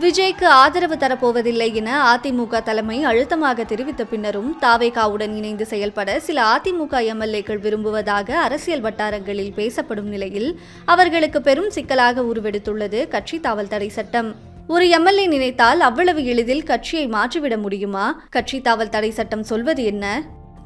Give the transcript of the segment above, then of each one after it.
விஜய்க்கு ஆதரவு தரப்போவதில்லை என அதிமுக தலைமை அழுத்தமாக தெரிவித்த பின்னரும் தாவேகாவுடன் இணைந்து செயல்பட சில அதிமுக எம்எல்ஏக்கள் விரும்புவதாக அரசியல் வட்டாரங்களில் பேசப்படும் நிலையில் அவர்களுக்கு பெரும் சிக்கலாக உருவெடுத்துள்ளது கட்சி தாவல் தடை சட்டம். ஒரு எம்எல்ஏ நினைத்தால் அவ்வளவு எளிதில் கட்சியை மாற்றிவிட முடியுமா? கட்சி தாவல் தடை சட்டம் சொல்வது என்ன?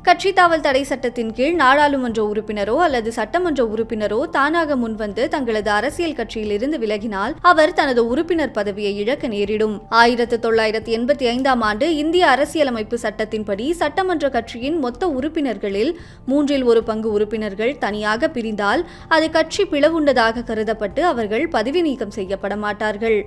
கட்சி தாவல் தடை சட்டத்தின் கீழ் நாடாளுமன்ற உறுப்பினரோ அல்லது சட்டமன்ற உறுப்பினரோ தானாக முன்வந்து தங்களது அரசியல் கட்சியில் இருந்து விலகினால் அவர் தனது உறுப்பினர் பதவியை இழக்க நேரிடும். 1985ஆம் ஆண்டு இந்திய அரசியலமைப்பு சட்டத்தின்படி சட்டமன்ற கட்சியின் மொத்த உறுப்பினர்களில் 1/3 பங்கு உறுப்பினர்கள் தனியாக பிரிந்தால் அது கட்சி பிளவுண்டதாக கருதப்பட்டு அவர்கள் பதவி நீக்கம் செய்யப்பட மாட்டார்கள்.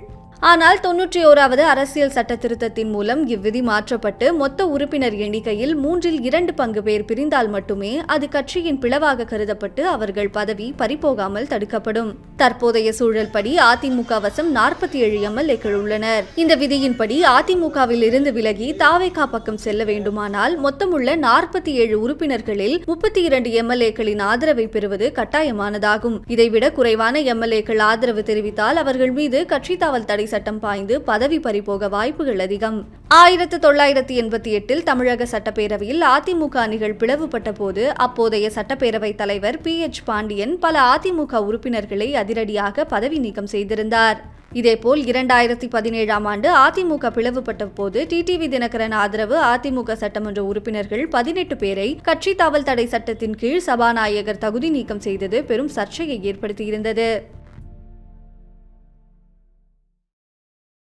ஆனால் 91வது அரசியல் சட்ட திருத்தத்தின் மூலம் இவ்விதி மாற்றப்பட்டு மொத்த உறுப்பினர் எண்ணிக்கையில் 2/3 பங்கு பேர் பிரிந்தால் மட்டுமே அது கட்சியின் பிளவாக கருதப்பட்டு அவர்கள் பதவி பறிபோகாமல் தடுக்கப்படும். தற்போதைய சூழல் படி அதிமுக வசம் 47 எம்எல்ஏக்கள் உள்ளனர். இந்த விதியின்படி அதிமுகவில் இருந்து விலகி தாவேகா பக்கம் செல்ல வேண்டுமானால் மொத்தமுள்ள 47 உறுப்பினர்களில் 32 எம்எல்ஏக்களின் ஆதரவை பெறுவது கட்டாயமானதாகும். இதைவிட குறைவான எம்எல்ஏக்கள் ஆதரவு தெரிவித்தால் அவர்கள் மீது கட்சி தாவல் தடை சட்டம் பாய்ந்து பதவி பறிபோக வாய்ப்புகள் அதிகம். 1988இல் தமிழக சட்டப்பேரவையில் அதிமுக அணிகள் பிளவுபட்ட போது அப்போதைய சட்டப்பேரவை தலைவர் PH பாண்டியன் பல அதிமுக உறுப்பினர்களை அதிரடியாக பதவி நீக்கம் செய்திருந்தார். இதேபோல் 2017ஆம் ஆண்டு அதிமுக பிளவுபட்ட போது டிடிவி தினகரன் ஆதரவு அதிமுக சட்டமன்ற உறுப்பினர்கள் 18 பேரை கட்சி தாவல் தடை சட்டத்தின் கீழ் சபாநாயகர் தகுதி நீக்கம் செய்தது பெரும் சர்ச்சையை ஏற்படுத்தியிருந்தது.